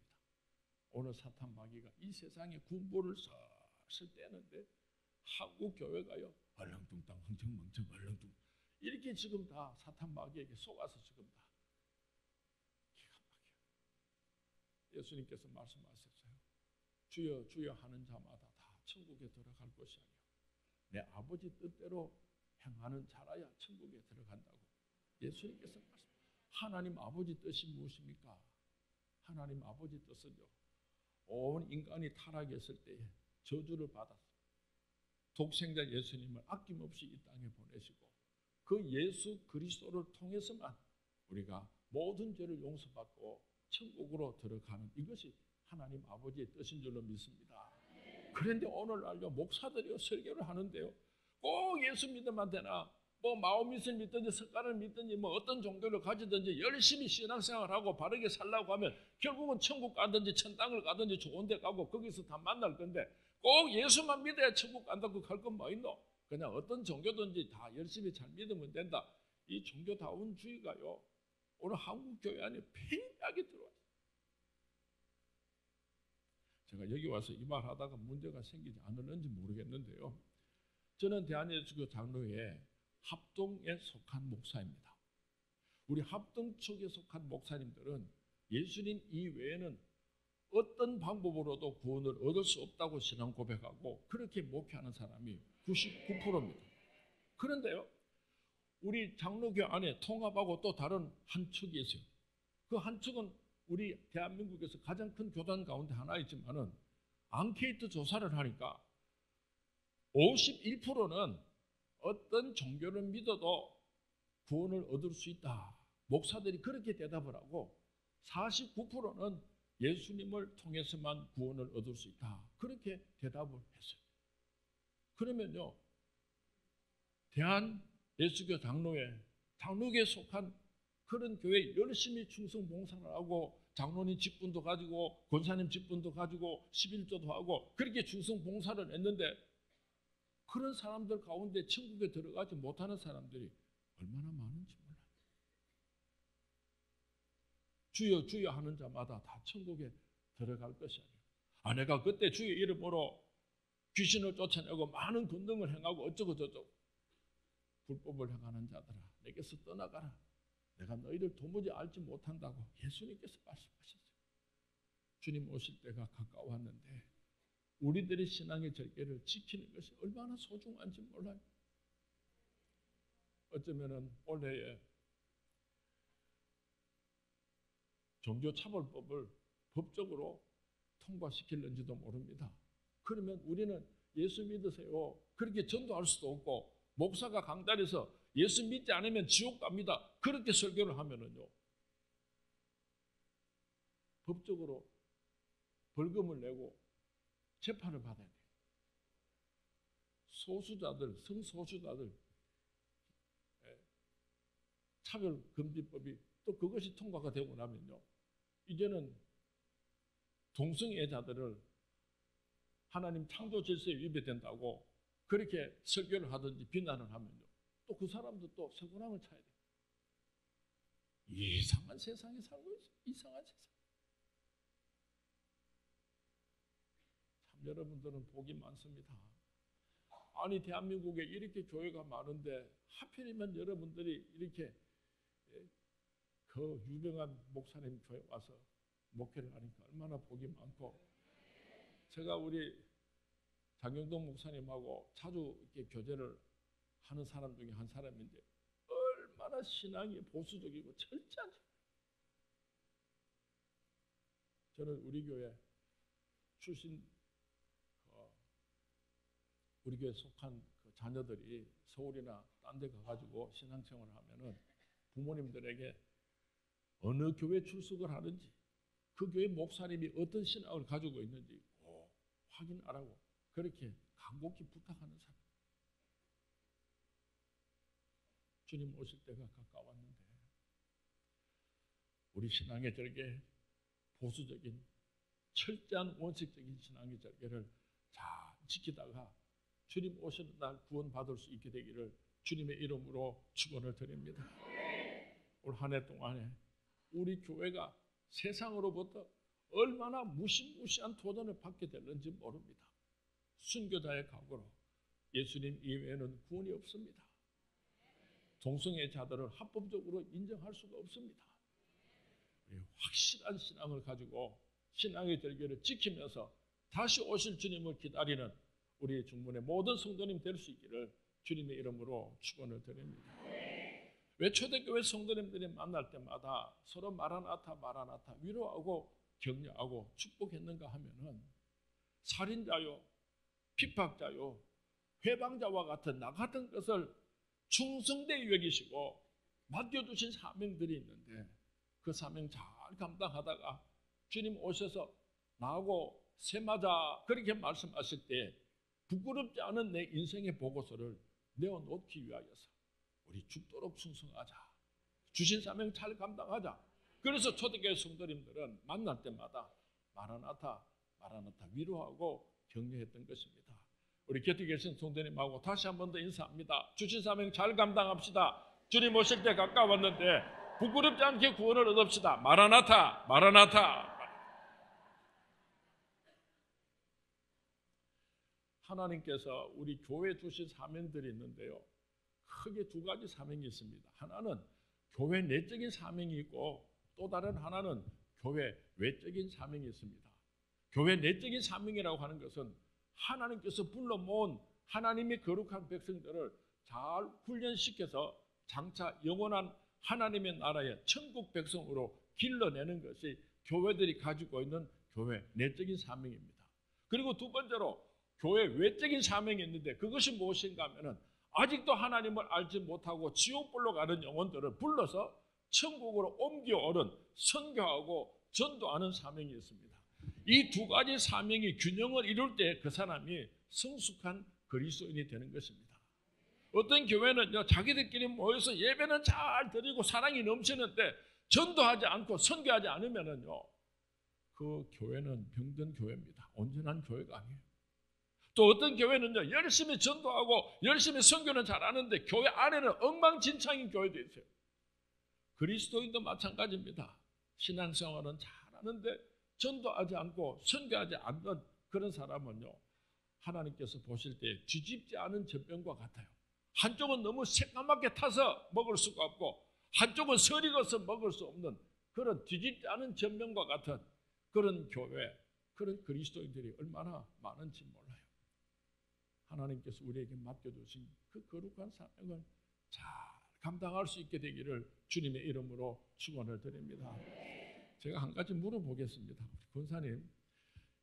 오늘 사탄 마귀가 이 세상에 군보를 슬슬 떼는데 한국 교회가요 얼렁뚱땅 흥청망청 얼렁뚱 이렇게 지금 다 사탄 마귀에게 속아서 지금 다 기가 막혀요. 예수님께서 말씀하셨어요. 주여 주여 하는 자마다 다 천국에 들어갈 것이 아니요 내 아버지 뜻대로 행하는 자라야 천국에 들어간다고 예수님께서 말씀하셨어요. 하나님 아버지 뜻이 무엇입니까? 하나님 아버지 뜻은요, 온 인간이 타락했을 때에 저주를 받았어요. 독생자 예수님을 아낌없이 이 땅에 보내시고 그 예수 그리스도를 통해서만 우리가 모든 죄를 용서받고 천국으로 들어가는 이것이 하나님 아버지의 뜻인 줄로 믿습니다. 그런데 오늘날요 목사들이요 설교를 하는데요 꼭 예수 믿으면 되나 뭐 마음이슬 믿든지 석가를 믿든지 뭐 어떤 종교를 가지든지 열심히 신앙생활하고 바르게 살라고 하면 결국은 천국 가든지 천당을 가든지 좋은 데 가고 거기서 다 만날 건데 꼭 예수만 믿어야 천국 간다고 할 건 뭐 있노? 그냥 어떤 종교든지 다 열심히 잘 믿으면 된다. 이 종교다운주의가요 오늘 한국 교회 안에 팽팽하게 들어와요. 제가 여기 와서 이 말 하다가 문제가 생기지 않을는지 모르겠는데요, 저는 대한예수교 장로회 합동에 속한 목사입니다. 우리 합동 쪽에 속한 목사님들은 예수님 이외에는 어떤 방법으로도 구원을 얻을 수 없다고 신앙 고백하고 그렇게 목회하는 사람이 99%입니다. 그런데요 우리 장로교 안에 통합하고 또 다른 한 축이 있어요. 그 한 축은 우리 대한민국에서 가장 큰 교단 가운데 하나 있지만은 앙케이트 조사를 하니까 51%는 어떤 종교를 믿어도 구원을 얻을 수 있다. 목사들이 그렇게 대답을 하고 49%는 예수님을 통해서만 구원을 얻을 수 있다. 그렇게 대답을 했어요. 그러면요 대한예수교 장로교에 속한 그런 교회 열심히 충성 봉사를 하고 장로님 직분도 가지고 권사님 직분도 가지고 11조도 하고 그렇게 충성 봉사를 했는데 그런 사람들 가운데 천국에 들어가지 못하는 사람들이 얼마나 많은지 몰라요. 주여 주여 하는 자마다 다 천국에 들어갈 것이 아니에요. 내가 그때 주의 이름으로 귀신을 쫓아내고 많은 권능을 행하고 어쩌고 저쩌고 불법을 행하는 자들아 내게서 떠나가라. 내가 너희를 도무지 알지 못한다고 예수님께서 말씀하셨어요. 주님 오실 때가 가까웠는데 우리들의 신앙의 절개를 지키는 것이 얼마나 소중한지 몰라요. 어쩌면은 올해에 종교차별법을 법적으로 통과시킬는지도 모릅니다. 그러면 우리는 예수 믿으세요. 그렇게 전도할 수도 없고 목사가 강단에서 예수 믿지 않으면 지옥 갑니다. 그렇게 설교를 하면은요. 법적으로 벌금을 내고 재판을 받아야 돼요. 소수자들, 성소수자들 차별금지법이 또 그것이 통과가 되고 나면요. 이제는 동성애자들을 하나님 창조 질서에 위배된다고 그렇게 설교를 하든지 비난을 하면요. 또 그 사람도 또 서고남을 쳐야 돼요. 이상한 세상에 살고 있어요. 이상한 세상. 참 여러분들은 복이 많습니다. 아니 대한민국에 이렇게 교회가 많은데 하필이면 여러분들이 이렇게 그 유명한 목사님 교회 와서 목회를 하니까 얼마나 복이 많고 제가 우리 장경동 목사님하고 자주 이렇게 교제를 하는 사람 중에 한 사람인데 얼마나 신앙이 보수적이고 철저한지. 저는 우리 교회 출신 우리 교회 속한 그 자녀들이 서울이나 딴 데 가가지고 신앙생활을 하면은 부모님들에게 어느 교회 출석을 하는지 그 교회 목사님이 어떤 신앙을 가지고 있는지 꼭 확인하라고 그렇게 간곡히 부탁하는 사람. 주님 오실 때가 가까웠는데 우리 신앙의 절개, 보수적인 철저한 원칙적인 신앙의 절개를 잘 지키다가 주님 오시는 날 구원받을 수 있게 되기를 주님의 이름으로 축원을 드립니다. 올 한 해 동안에 우리 교회가 세상으로부터 얼마나 무시무시한 도전을 받게 될는지 모릅니다. 순교자의 각오로 예수님 이외에는 구원이 없습니다. 동성애자들을 합법적으로 인정할 수가 없습니다. 확실한 신앙을 가지고 신앙의 절개를 지키면서 다시 오실 주님을 기다리는 우리 중문의 모든 성도님 될 수 있기를 주님의 이름으로 축원을 드립니다. 왜 초대교회 성도님들이 만날 때마다 서로 마라나타 마라나타 위로하고 격려하고 축복했는가 하면은 살인자요, 핍박자요, 회방자와 같은 나 같은 것을 충성되게 여기시고 맡겨두신 사명들이 있는데 그 사명 잘 감당하다가 주님 오셔서 나하고 세마자 그렇게 말씀하실 때 부끄럽지 않은 내 인생의 보고서를 내어놓기 위하여서 우리 죽도록 충성하자. 주신 사명 잘 감당하자. 그래서 초대교회 성도님들은 만날 때마다 마라나타 마라나타 위로하고 격려했던 것입니다. 우리 곁에 계신 성도님하고 다시 한 번 더 인사합니다. 주신 사명 잘 감당합시다. 주님 오실 때 가까웠는데 부끄럽지 않게 구원을 얻읍시다. 마라나타 마라나타. 하나님께서 우리 교회에 주신 사명들이 있는데요. 크게 두 가지 사명이 있습니다. 하나는 교회 내적인 사명이 있고 또 다른 하나는 교회 외적인 사명이 있습니다. 교회 내적인 사명이라고 하는 것은 하나님께서 불러 모은 하나님의 거룩한 백성들을 잘 훈련시켜서 장차 영원한 하나님의 나라의 천국 백성으로 길러내는 것이 교회들이 가지고 있는 교회 내적인 사명입니다. 그리고 두 번째로 교회 외적인 사명이 있는데 그것이 무엇인가 하면은 아직도 하나님을 알지 못하고 지옥불로 가는 영혼들을 불러서 천국으로 옮겨오는 선교하고 전도하는 사명이 있습니다. 이 두 가지 사명이 균형을 이룰 때 그 사람이 성숙한 그리스도인이 되는 것입니다. 어떤 교회는요 자기들끼리 모여서 예배는 잘 드리고 사랑이 넘치는데 전도하지 않고 선교하지 않으면은요, 그 교회는 병든 교회입니다. 온전한 교회가 아니에요. 또 어떤 교회는요, 열심히 전도하고 열심히 선교는 잘하는데 교회 안에는 엉망진창인 교회도 있어요. 그리스도인도 마찬가지입니다. 신앙생활은 잘하는데 전도하지 않고 선교하지 않는 그런 사람은요, 하나님께서 보실 때 뒤집지 않은 젖병과 같아요. 한쪽은 너무 새까맣게 타서 먹을 수가 없고 한쪽은 서리고서 먹을 수 없는 그런 뒤집지 않은 젖병과 같은 그런 교회, 그런 그리스도인들이 얼마나 많은지 몰라요. 하나님께서 우리에게 맡겨주신 그 거룩한 사명을 잘 감당할 수 있게 되기를 주님의 이름으로 축원을 드립니다. 제가 한 가지 물어보겠습니다. 권사님,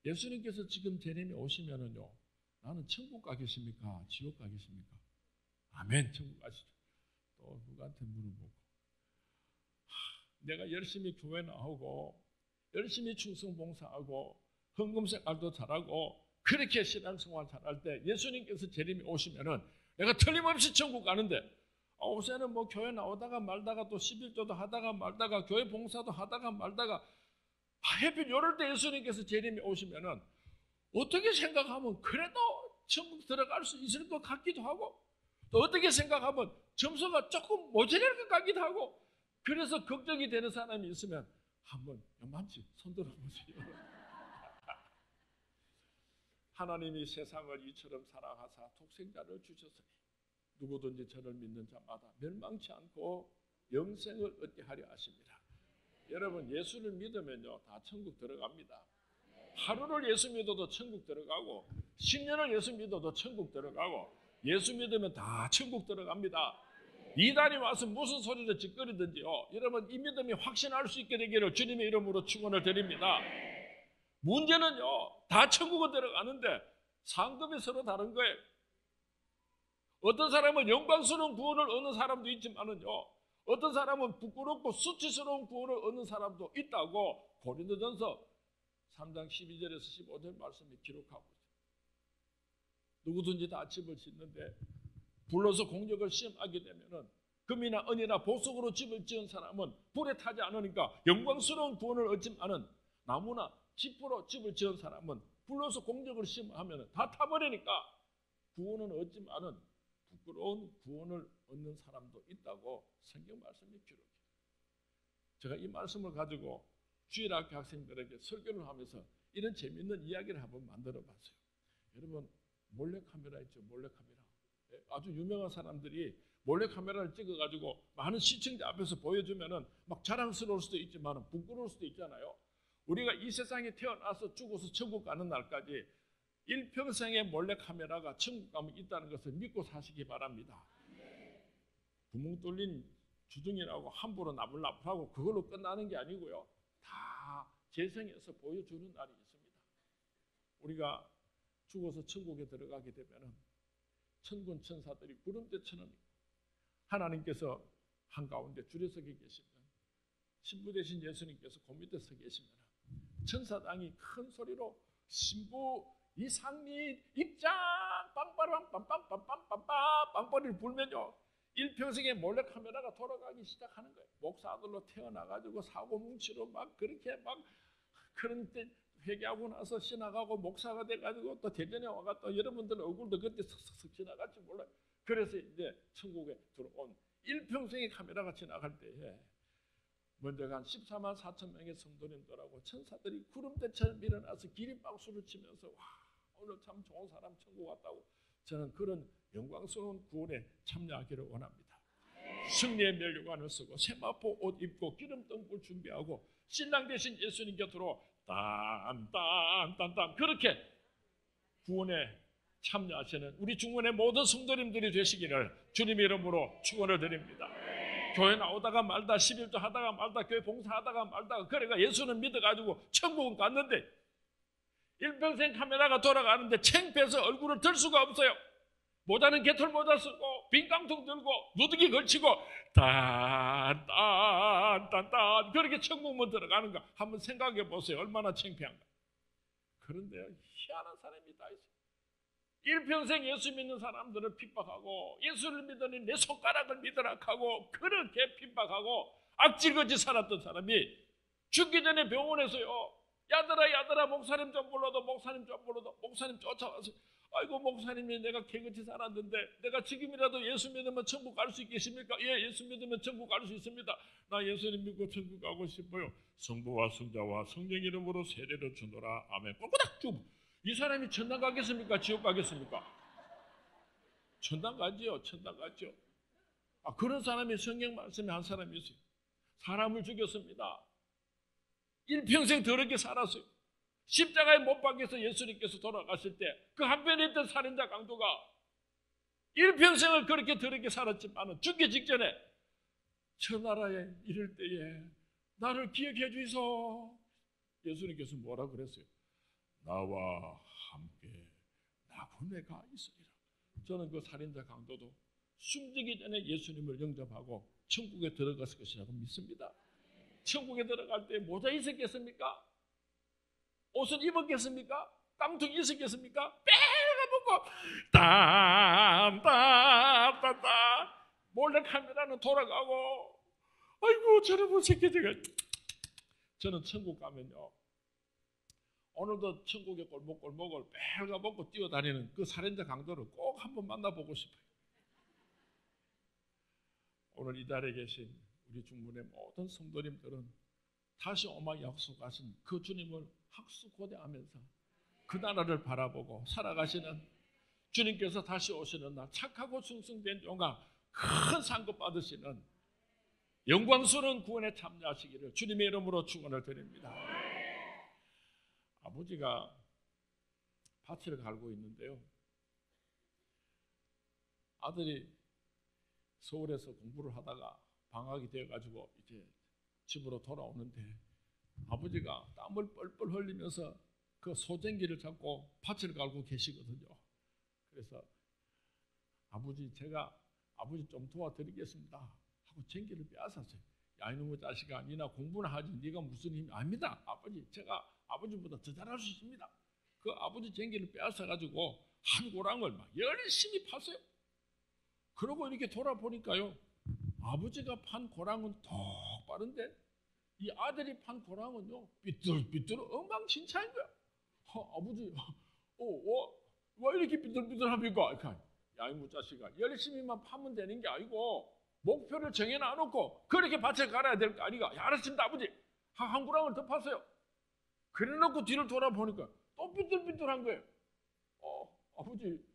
예수님께서 지금 제림에 오시면은요, 나는 천국 가겠습니까? 지옥 가겠습니까? 아멘, 천국 가시죠. 또 누구한테 물어보고, 내가 열심히 교회 나오고 열심히 충성봉사하고 헌금생활도 잘하고 그렇게 신앙생활 잘할 때 예수님께서 재림이 오시면은 내가 틀림없이 천국 가는데, 요새는 뭐 교회 나오다가 말다가 또 11조도 하다가 말다가 교회 봉사도 하다가 말다가 하필 이럴 때 예수님께서 재림이 오시면은 어떻게 생각하면 그래도 천국 들어갈 수 있을 것 같기도 하고, 또 어떻게 생각하면 점수가 조금 모자랄 것 같기도 하고, 그래서 걱정이 되는 사람이 있으면 한번 요만치 손 들어보세요. 하나님이 세상을 이처럼 사랑하사 독생자를 주셨으니 누구든지 저를 믿는 자마다 멸망치 않고 영생을 얻게 하려 하십니다. 여러분, 예수를 믿으면요, 다 천국 들어갑니다. 하루를 예수 믿어도 천국 들어가고 10년을 예수 믿어도 천국 들어가고, 예수 믿으면 다 천국 들어갑니다. 이단이 와서 무슨 소리를 짓거리든지요, 여러분 이 믿음이 확신할 수 있게 되기를 주님의 이름으로 축원을 드립니다. 문제는요, 다 천국은 들어가는데 상급이 서로 다른 거예요. 어떤 사람은 영광스러운 구원을 얻는 사람도 있지만은요, 어떤 사람은 부끄럽고 수치스러운 구원을 얻는 사람도 있다고 고린도전서 3장 12절에서 15절 말씀에 기록하고 있어요. 누구든지 다 집을 짓는데 불로서 공력을 시험하게 되면은 금이나 은이나 보석으로 집을 지은 사람은 불에 타지 않으니까 영광스러운 구원을 얻지만은, 나무나 지프로 집을 지은 사람은 불로서 공력을 시험하면 다 타버리니까 구원은 얻지만은 부끄러운 구원을 얻는 사람도 있다고 성경 말씀이 기록해요. 제가 이 말씀을 가지고 주일학교 학생들에게 설교를 하면서 이런 재미있는 이야기를 한번 만들어 봤어요. 여러분, 몰래카메라 있죠? 몰래카메라. 아주 유명한 사람들이 몰래카메라를 찍어가지고 많은 시청자 앞에서 보여주면은 막 자랑스러울 수도 있지만 부끄러울 수도 있잖아요. 우리가 이 세상에 태어나서 죽어서 천국 가는 날까지 일평생의 몰래카메라가 천국 가면 있다는 것을 믿고 사시기 바랍니다. 구멍 뚫린 주둥이라고 함부로 나불나불하고 그걸로 끝나는 게 아니고요, 다 재생해서 보여주는 날이 있습니다. 우리가 죽어서 천국에 들어가게 되면은 천군 천사들이 구름대처럼 하나님께서 한가운데 줄에 서게 계시면, 신부 되신 예수님께서 그 밑에 서 계시면 천사당이 큰 소리로 신부 이상리 입장 빵빠랑 빰빰빰빰빰빰 빵빠리를 불면요, 일평생에 몰래카메라가 돌아가기 시작하는 거예요. 목사들로 태어나가지고 사고뭉치로 막 그렇게 막 그런 때 회개하고 나서 신학하고 목사가 돼가지고 또 대전에 와가 또 여러분들 얼굴도 그때 슥슥슥 지나갈지 몰라요. 그래서 이제 천국에 들어온 일평생의 카메라가 지나갈 때에 먼저 간 14만 4천 명의 성도님들하고 천사들이 구름대처럼 일어나서 기립박수를 치면서 와, 오늘 참 좋은 사람 천국 왔다고, 저는 그런 영광스러운 구원에 참여하기를 원합니다. 승리의 면류관을 쓰고 세마포 옷 입고 기름등불 준비하고 신랑 되신 예수님 곁으로 딴딴딴딴 그렇게 구원에 참여하시는 우리 중원의 모든 성도님들이 되시기를 주님의 이름으로 축원을 드립니다. 교회 나오다가 말다 11조 하다가 말다 교회 봉사하다가 말다가 그래가 예수는 믿어가지고 천국은 갔는데 일평생 카메라가 돌아가는데 창피해서 얼굴을 들 수가 없어요. 모자는 개털 모자 쓰고 빈 깡통 들고 누더기 걸치고 딴딴딴딴 그렇게 천국문 들어가는 거 한번 생각해 보세요. 얼마나 창피한가. 그런데요, 희한한 사람이 다 있어요. 일평생 예수 믿는 사람들을 핍박하고 예수를 믿으니 내 손가락을 믿으라 하고 그렇게 핍박하고 악질같이 살았던 사람이 죽기 전에 병원에서요, 야들아 목사님 좀 불러도 목사님 쫓아와서 아이고 목사님이 내가 개같이 살았는데 내가 지금이라도 예수 믿으면 천국 갈 수 있겠습니까? 예, 예수 믿으면 천국 갈 수 있습니다. 나 예수님 믿고 천국 가고 싶어요. 성부와 성자와 성령 이름으로 세례를 주노라. 아멘. 꼬꼬닥 쭉. 이 사람이 천당 가겠습니까? 지옥 가겠습니까? 천당 가지요. 천당 가죠. 그런 사람이 성경 말씀에 한 사람이 있어요. 사람을 죽였습니다. 일평생 더럽게 살았어요. 십자가에 못 박혀서 예수님께서 돌아가실 때 그 한편에 있던 살인자 강도가 일평생을 그렇게 더럽게 살았지만 죽기 직전에 저 나라에 이를 때에 나를 기억해 주이소. 예수님께서 뭐라 그랬어요? 나와 함께 나군에 가 있으리라. 저는 그 살인자 강도도 숨지기 전에 예수님을 영접하고 천국에 들어갔을 것이라고 믿습니다. 천국에 들어갈 때 모자 있었겠습니까? 옷은 입었겠습니까? 땀통이 있었겠습니까? 빼가 먹고 땀 몰래 카메라는 돌아가고 아이고 저러면 새끼들가. 저는 천국 가면요, 오늘도 천국의 골목골목을 빼가 먹고 뛰어다니는 그 살인자 강도를 꼭 한번 만나보고 싶어요. 오늘 이 자리에 계신 우리 중문의 모든 성도님들은 다시 오마 약속하신 그 주님을 학수고대하면서 그 나라를 바라보고 살아가시는 주님께서 다시 오시는 날 착하고 충성된 종아 큰 상급 받으시는 영광스러운 구원에 참여하시기를 주님의 이름으로 축원을 드립니다. 아버지가 밭을 갈고 있는데요, 아들이 서울에서 공부를 하다가 방학이 되어가지고 이제 집으로 돌아오는데 아버지가 땀을 뻘뻘 흘리면서 그 소쟁기를 잡고 밭을 갈고 계시거든요. 그래서 아버지 제가 아버지 좀 도와드리겠습니다 하고 쟁기를 빼앗았어요. 야 이놈의 자식아, 니나 공부나 하지 네가 무슨 힘이 아닙니다. 아버지 제가 아버지보다 더 잘할 수 있습니다. 그 아버지 쟁기를 빼앗아가지고 한 고랑을 막 열심히 팠어요. 그러고 이렇게 돌아보니까요, 아버지가 판 고랑은 더 빠른데 이 아들이 판 고랑은요 삐뚤삐뚤 엉망진창인 거야. 아버지 왜 이렇게 삐뚤삐뚤합니까? 야 이놈의 자식아, 열심히만 파면 되는 게 아니고 목표를 정해놔놓고 그렇게 밭을 갈아야 될 거 아니가. 야, 알았습니다 아버지. 한 고랑을 더 팠어요. 그래놓고 뒤를 돌아보니까 또 삐뚤삐뚤한 거예요. 아버지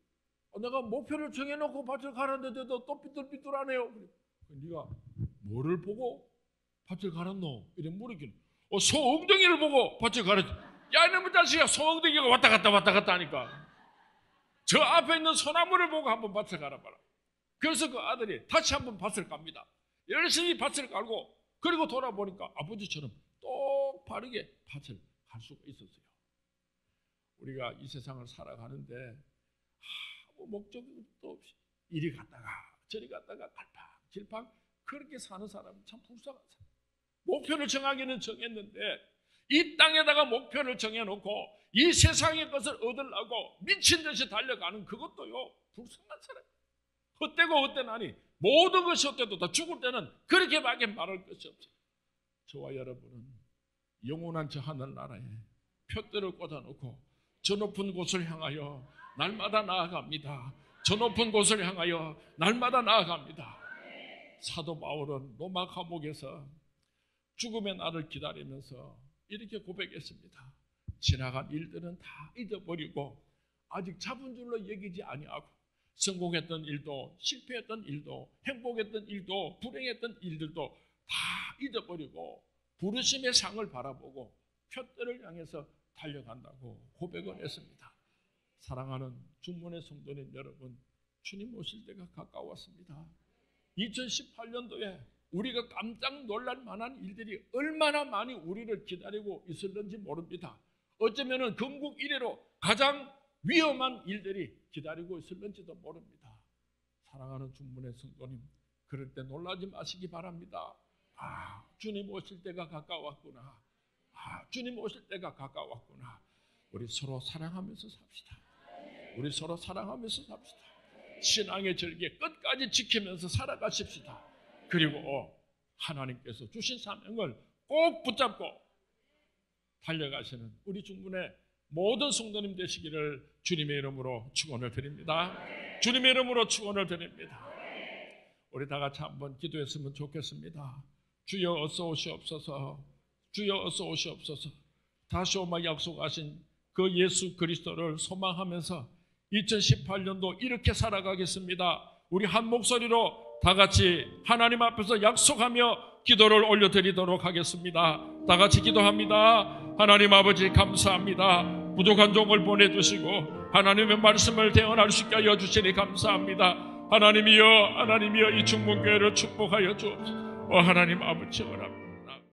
내가 목표를 정해놓고 밭을 갈았는데도 또 삐뚤삐뚤하네요. 네가 뭐를 보고 밭을 갈았노? 이래 물었기는 소 엉덩이를 보고 밭을 갈았지. 야 이놈의 자식아, 소 엉덩이가 왔다 갔다 하니까 저 앞에 있는 소나무를 보고 한번 밭을 갈아봐라. 그래서 그 아들이 다시 한번 밭을 갑니다. 열심히 밭을 갈고 그리고 돌아보니까 아버지처럼 똑바르게 밭을 갈 수가 있었어요. 우리가 이 세상을 살아가는데 아무 목적도 없이 이리 갔다가 저리 갔다가 갈팡질팡 그렇게 사는 사람은 참 불쌍한 사람. 목표를 정하기는 정했는데 이 땅에다가 목표를 정해놓고 이 세상의 것을 얻으려고 미친 듯이 달려가는 그것도요 불쌍한 사람. 헛되고 헛되나니 모든 것이 헛되도 다 죽을 때는 그렇게밖에 말할 것이 없어요. 저와 여러분은 영원한 저 하늘나라에 표대를 꽂아놓고 저 높은 곳을 향하여 날마다 나아갑니다. 저 높은 곳을 향하여 날마다 나아갑니다. 사도 바울은 로마 감옥에서 죽음의 날을 기다리면서 이렇게 고백했습니다. 지나간 일들은 다 잊어버리고 아직 잡은 줄로 여기지 아니하고 성공했던 일도 실패했던 일도 행복했던 일도 불행했던 일들도 다 잊어버리고 부르심의 상을 바라보고 표대를 향해서 달려간다고 고백을 했습니다. 사랑하는 중문의 성도님 여러분, 주님 오실 때가 가까웠습니다. 2018년도에 우리가 깜짝 놀랄 만한 일들이 얼마나 많이 우리를 기다리고 있을는지 모릅니다. 어쩌면 건국 이래로 가장 위험한 일들이 기다리고 있을는지도 모릅니다. 사랑하는 중문의 성도님, 그럴 때 놀라지 마시기 바랍니다. 주님 오실 때가 가까웠구나. 주님 오실 때가 가까웠구나. 우리 서로 사랑하면서 삽시다. 우리 서로 사랑하면서 삽시다. 신앙의 절개 끝까지 지키면서 살아가십시다. 그리고 하나님께서 주신 사명을 꼭 붙잡고 달려가시는 우리 중문의 모든 성도님 되시기를 주님의 이름으로 축원을 드립니다. 주님의 이름으로 축원을 드립니다. 우리 다 같이 한번 기도했으면 좋겠습니다. 주여 어서 오시옵소서. 주여 어서 오시옵소서. 다시 오마 약속하신 그 예수 그리스도를 소망하면서 2018년도 이렇게 살아가겠습니다. 우리 한 목소리로 다 같이 하나님 앞에서 약속하며 기도를 올려드리도록 하겠습니다. 다 같이 기도합니다. 하나님 아버지 감사합니다. 부족한 종을 보내주시고 하나님의 말씀을 대언할 수 있게 하여 주시니 감사합니다. 하나님이여 이 중문교회를 축복하여 주옵소서. 하나님 아버지 원합니다.